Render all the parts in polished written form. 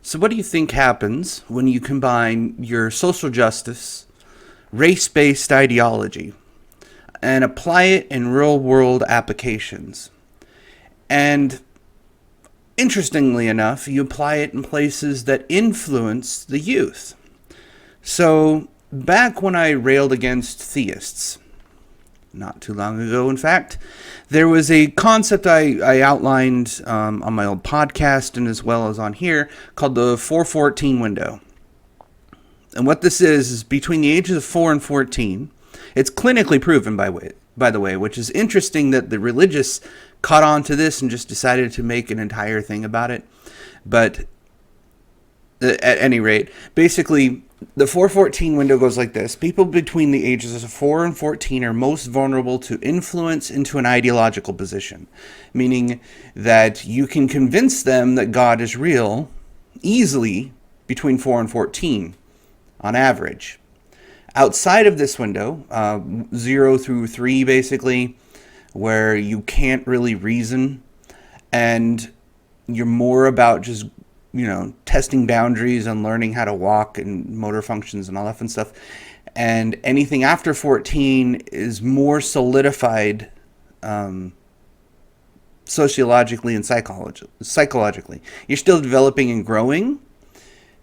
So, what do you think happens when you combine your social justice, race based ideology, and apply it in real world applications? And interestingly enough, you apply it in places that influence the youth. So, back when I railed against theists, not too long ago, in fact, there was a concept I outlined on my old podcast and as well as on here called the 414 window. And what this is between the ages of 4 and 14. It's clinically proven, by the way, which is interesting that the religious caught on to this and just decided to make an entire thing about it. But at any rate, basically, the 414 window goes like this. People between the ages of 4 and 14 are most vulnerable to influence into an ideological position, meaning that you can convince them that God is real easily between 4 and 14 on average. Outside of this window, 0 through 3 basically, where you can't really reason and you're more about just testing boundaries and learning how to walk and motor functions and all that fun stuff. And anything after 14 is more solidified sociologically and psychologically. You're still developing and growing,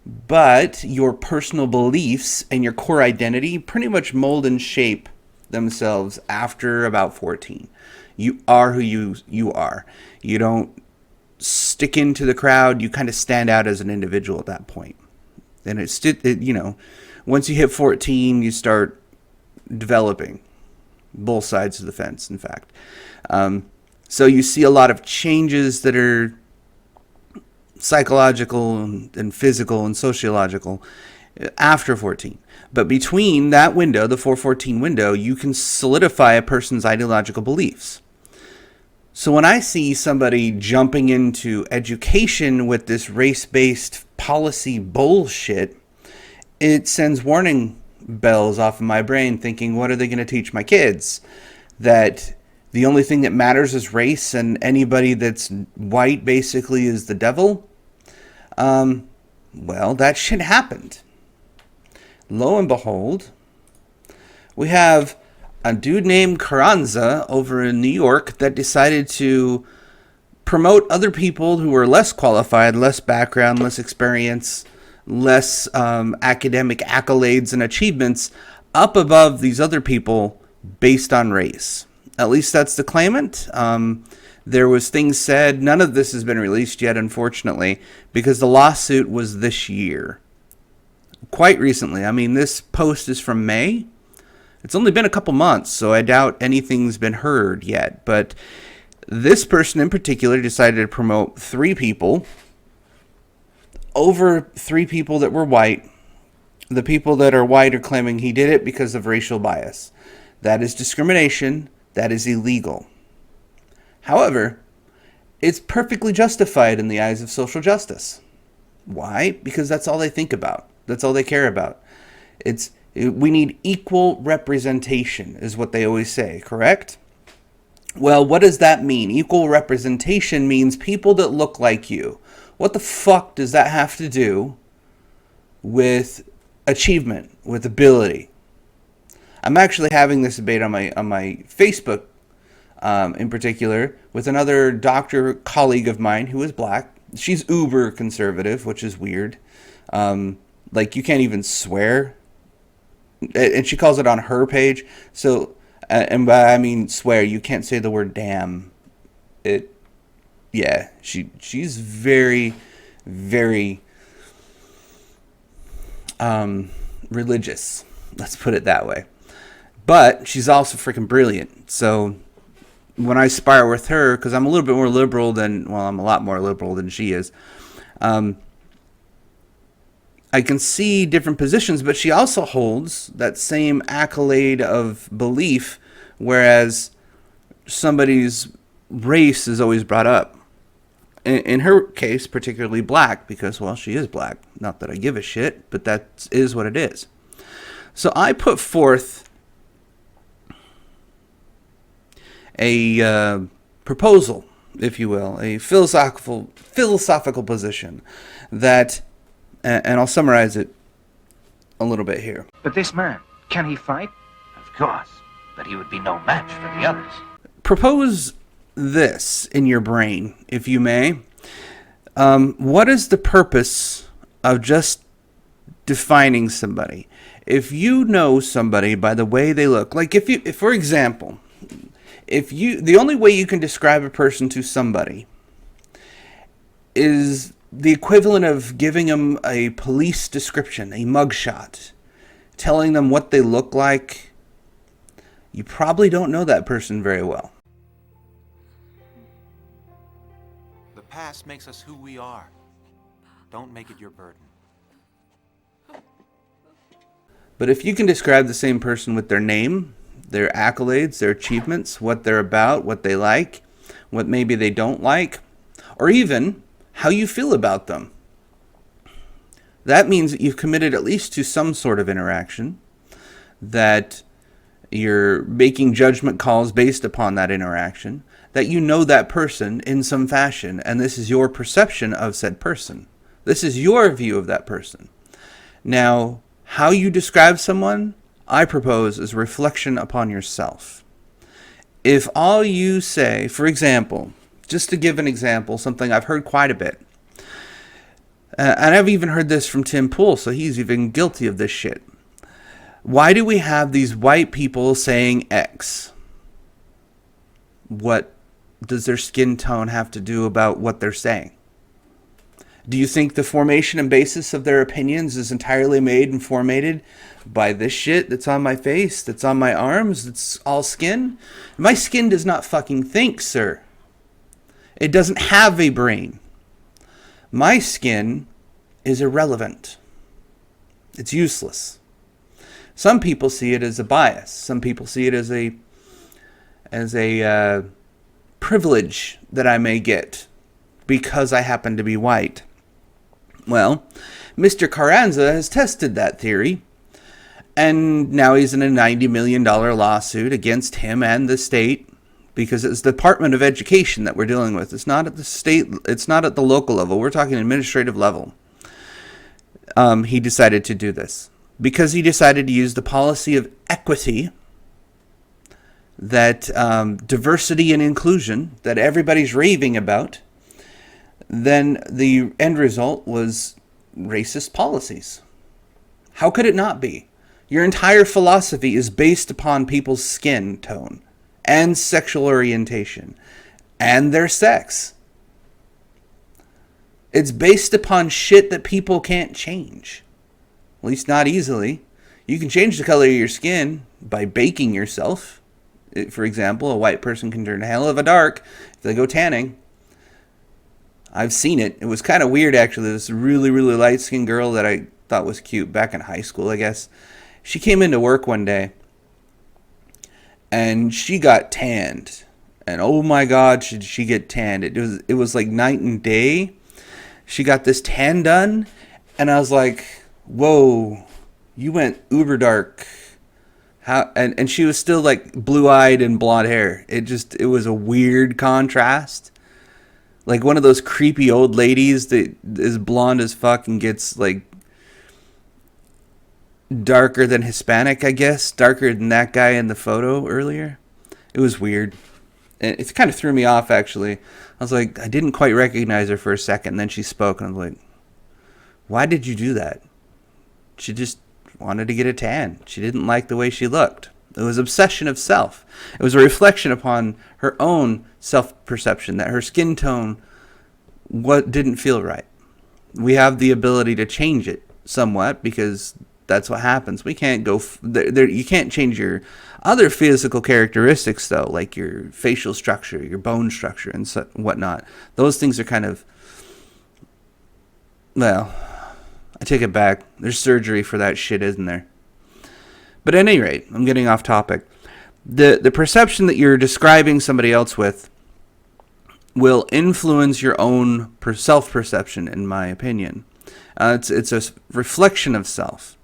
but your personal beliefs and your core identity pretty much mold and shape themselves after about 14. You are who you are. You don't stick into the crowd. You kind of stand out as an individual at that point. And once you hit 14, you start developing both sides of the fence, in fact. So you see a lot of changes that are psychological and physical and sociological after 14. But between that window, the 414 window, you can solidify a person's ideological beliefs. So when I see somebody jumping into education with this race-based policy bullshit, it sends warning bells off in my brain thinking, what are they going to teach my kids? That the only thing that matters is race and anybody that's white basically is the devil? Well, that shit happened. Lo and behold, we have a dude named Carranza over in New York that decided to promote other people who were less qualified, less background, less experience, less academic accolades and achievements up above these other people based on race. At least that's the claimant. There was things said. None of this has been released yet, unfortunately, because the lawsuit was this year. Quite recently. I mean, this post is from May. It's only been a couple months, so I doubt anything's been heard yet. But this person in particular decided to promote 3 people over 3 people that were white. The people that are white are claiming he did it because of racial bias. That is discrimination. That is illegal. However, it's perfectly justified in the eyes of social justice. Why? Because that's all they think about. That's all they care about. We need equal representation, is what they always say, correct? Well, what does that mean? Equal representation means people that look like you. What the fuck does that have to do with achievement, with ability? I'm actually having this debate on my Facebook, in particular, with another doctor colleague of mine who is black. She's uber conservative, which is weird. You can't even swear. And she calls it on her page. So, and by I mean swear, you can't say the word damn. She's very, very religious. Let's put it that way. But she's also freaking brilliant. So when I spar with her, because I'm a little bit more liberal I'm a lot more liberal than she is. I can see different positions, but she also holds that same accolade of belief, whereas somebody's race is always brought up. In her case, particularly black, because, well, she is black. Not that I give a shit, but that is what it is. So I put forth a proposal, if you will, a philosophical position that And I'll summarize it a little bit here. But this man, can he fight? Of course, but he would be no match for the others. Propose this in your brain, if you may. What is the purpose of just defining somebody? If you know somebody by the way they look, like if for example, the only way you can describe a person to somebody is the equivalent of giving them a police description, a mugshot, telling them what they look like, you probably don't know that person very well. The past makes us who we are. Don't make it your burden. But if you can describe the same person with their name, their accolades, their achievements, what they're about, what they like, what maybe they don't like, or even how you feel about them, that means that you've committed at least to some sort of interaction, that you're making judgment calls based upon that interaction, that you know that person in some fashion, and this is your perception of said person. This is your view of that person. Now, how you describe someone, I propose, is reflection upon yourself. If all you say, for example, just to give an example, something I've heard quite a bit, and I've even heard this from Tim Pool, so he's even guilty of this shit. Why do we have these white people saying X? What does their skin tone have to do about what they're saying? Do you think the formation and basis of their opinions is entirely made and formatted by this shit that's on my face, that's on my arms, that's all skin? My skin does not fucking think, sir. It doesn't have a brain. My skin is irrelevant. It's useless. Some people see it as a bias. Some people see it as a privilege that I may get because I happen to be white. Well, Mr. Carranza has tested that theory, and now he's in a $90 million lawsuit against him and the state, because it's the Department of Education that we're dealing with. It's not at the state, it's not at the local level. We're talking administrative level. He decided to do this because he decided to use the policy of equity, that diversity and inclusion that everybody's raving about. Then the end result was racist policies. How could it not be? Your entire philosophy is based upon people's skin tone and sexual orientation and their sex. It's based upon shit that people can't change. At least not easily. You can change the color of your skin by baking yourself. For example, a white person can turn hell of a dark if they go tanning. I've seen it. It was kind of weird, actually. This really, really light-skinned girl that I thought was cute back in high school, I guess. She came into work one day, and she got tanned. And oh my God, did she get tanned. It was like night and day. She got this tan done, and I was like, whoa, you went uber dark. How? And she was still like blue-eyed and blonde hair. It was a weird contrast. Like one of those creepy old ladies that is blonde as fuck and gets like darker than Hispanic, I guess. Darker than that guy in the photo earlier. It was weird. It kind of threw me off, actually. I was like, I didn't quite recognize her for a second. And then she spoke, and I was like, why did you do that? She just wanted to get a tan. She didn't like the way she looked. It was obsession of self. It was a reflection upon her own self-perception, that her skin tone didn't feel right. We have the ability to change it somewhat, because that's what happens. We can't go there. You can't change your other physical characteristics, though, like your facial structure, your bone structure, and whatnot. Those things are kind of, well, I take it back. There's surgery for that shit, isn't there? But at any rate, I'm getting off topic. The perception that you're describing somebody else with will influence your own self-perception, in my opinion. It's a reflection of self.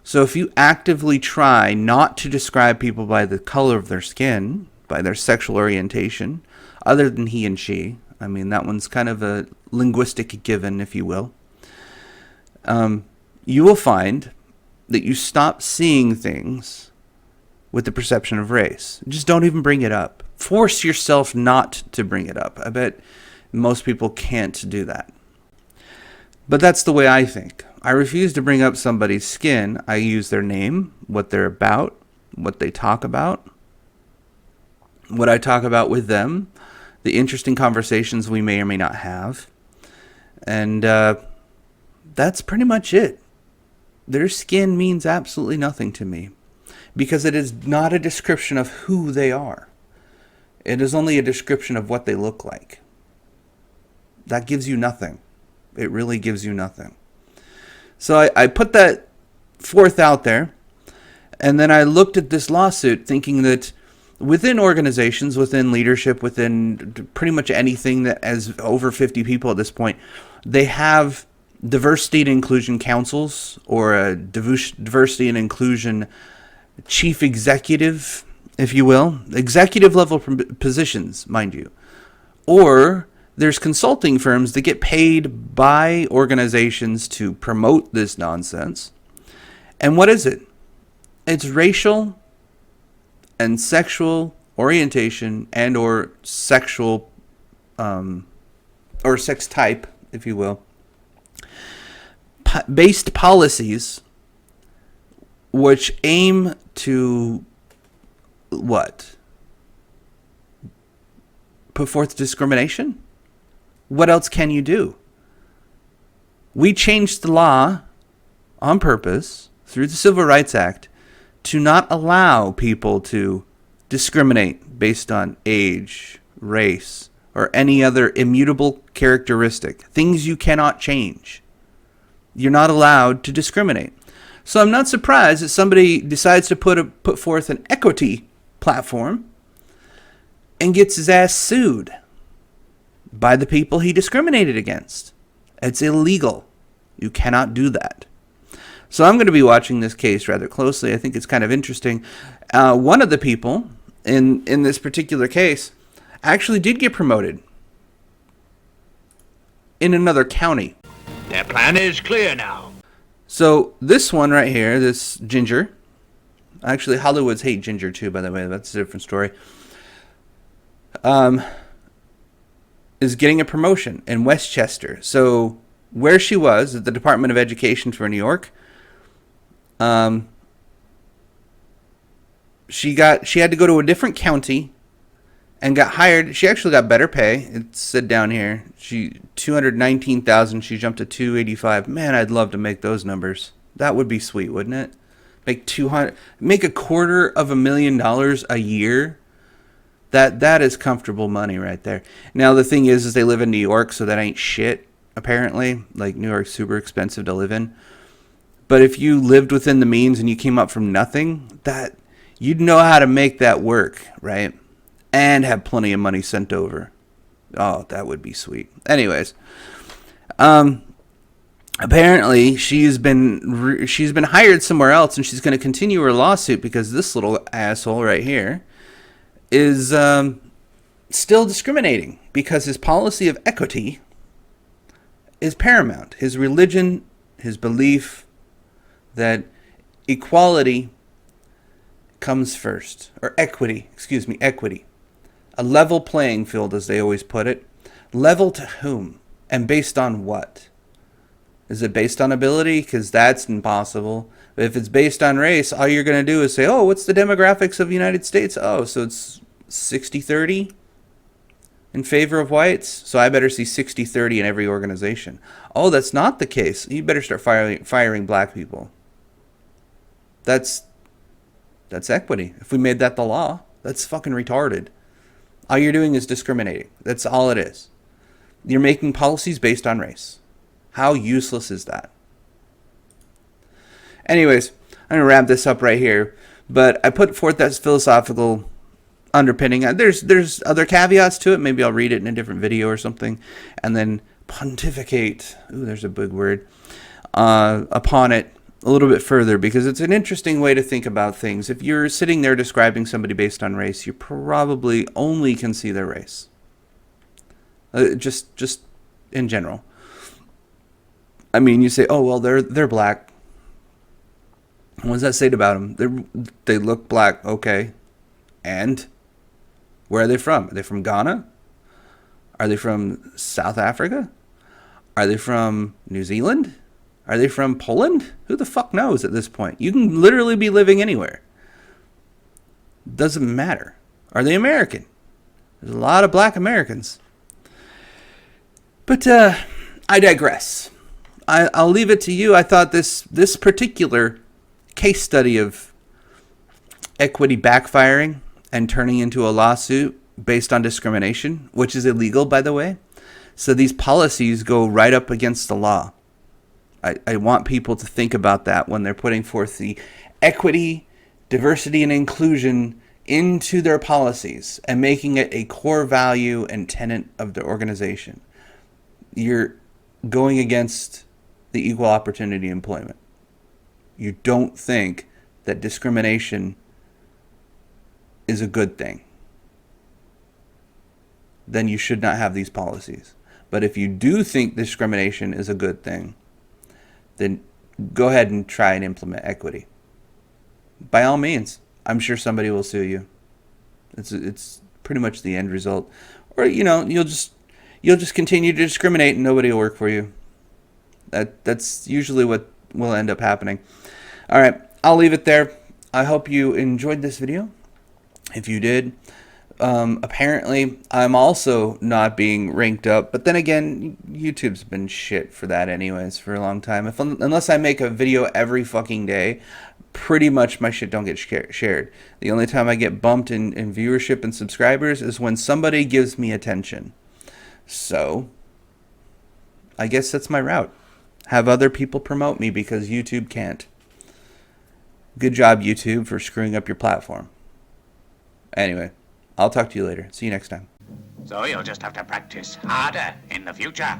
So if you actively try not to describe people by the color of their skin, by their sexual orientation, other than he and she, I mean, that one's kind of a linguistic given, if you will, you will find that you stop seeing things with the perception of race. Just don't even bring it up. Force yourself not to bring it up. I bet most people can't do that. But that's the way I think. I refuse to bring up somebody's skin. I use their name, what they're about, what they talk about, what I talk about with them, the interesting conversations we may or may not have. And that's pretty much it. Their skin means absolutely nothing to me because it is not a description of who they are. It is only a description of what they look like. That gives you nothing. It really gives you nothing. So I put that forth out there, and then I looked at this lawsuit thinking that within organizations, within leadership, within pretty much anything that has over 50 people at this point, they have diversity and inclusion councils or a diversity and inclusion chief executive, if you will, executive level positions, mind you. Or there's consulting firms that get paid by organizations to promote this nonsense. And what is it? It's racial and sexual orientation and or sexual or sex type, if you will, based policies which aim to what? Put forth discrimination? What else can you do? We changed the law on purpose through the Civil Rights Act to not allow people to discriminate based on age, race, or any other immutable characteristic, things you cannot change. You're not allowed to discriminate. So I'm not surprised that somebody decides to put forth an equity platform and gets his ass sued by the people he discriminated against. It's illegal. You cannot do that. So I'm going to be watching this case rather closely. I think it's kind of interesting. One of the people in this particular case actually did get promoted in another county. Their plan is clear now. So this one right here, this Ginger, actually Hollywoods hate Ginger too, by the way. That's a different story. Is getting a promotion in Westchester. So where she was at the Department of Education for New York, she had to go to a different county and got hired. She actually got better pay. It said down here, she $219,000. She jumped to $285,000. Man, I'd love to make those numbers. That would be sweet, wouldn't it? Make $250,000 a year. That is comfortable money right there. Now the thing is they live in New York, so that ain't shit. Apparently, like New York's super expensive to live in. But if you lived within the means and you came up from nothing, that you'd know how to make that work, right? And have plenty of money sent over. Oh, that would be sweet. Anyways, apparently she's been hired somewhere else, and she's going to continue her lawsuit because this little asshole right here is still discriminating because his policy of equity is paramount. His religion, his belief that equality comes first, or equity. A level playing field, as they always put it. Level to whom? And based on what? Is it based on ability? Because that's impossible. But if it's based on race, all you're going to do is say, oh, what's the demographics of the United States? Oh, so it's 60-30 in favor of whites. So I better see 60-30 in every organization. Oh, that's not the case. You better start firing black people. That's equity. If we made that the law, that's fucking retarded. All you're doing is discriminating. That's all it is. You're making policies based on race. How useless is that? Anyways, I'm going to wrap this up right here. But I put forth that philosophical underpinning. There's other caveats to it. Maybe I'll read it in a different video or something. And then pontificate. Ooh, there's a big word. Upon it a little bit further, because it's an interesting way to think about things. If you're sitting there describing somebody based on race, you probably only can see their race. Just in general. I mean, you say, oh, well, they're black. What does that say about them? They look black, okay. And where are they from? Are they from Ghana? Are they from South Africa? Are they from New Zealand? Are they from Poland? Who the fuck knows at this point? You can literally be living anywhere. Doesn't matter. Are they American? There's a lot of black Americans. But I digress. I'll leave it to you. I thought this particular case study of equity backfiring and turning into a lawsuit based on discrimination, which is illegal, by the way. So these policies go right up against the law. I want people to think about that when they're putting forth the equity, diversity, and inclusion into their policies and making it a core value and tenet of the organization. You're going against the equal opportunity employment. You don't think that discrimination is a good thing, then you should not have these policies. But if you do think discrimination is a good thing, then go ahead and try and implement equity. By all means, I'm sure somebody will sue you. It's pretty much the end result. Or, you'll just continue to discriminate and nobody will work for you. That's usually what will end up happening. All right, I'll leave it there. I hope you enjoyed this video. If you did, apparently I'm also not being ranked up. But then again, YouTube's been shit for that anyways for a long time. Unless I make a video every fucking day, pretty much my shit don't get shared. The only time I get bumped in viewership and subscribers is when somebody gives me attention. So I guess that's my route. Have other people promote me because YouTube can't. Good job, YouTube, for screwing up your platform. Anyway, I'll talk to you later. See you next time. So you'll just have to practice harder in the future.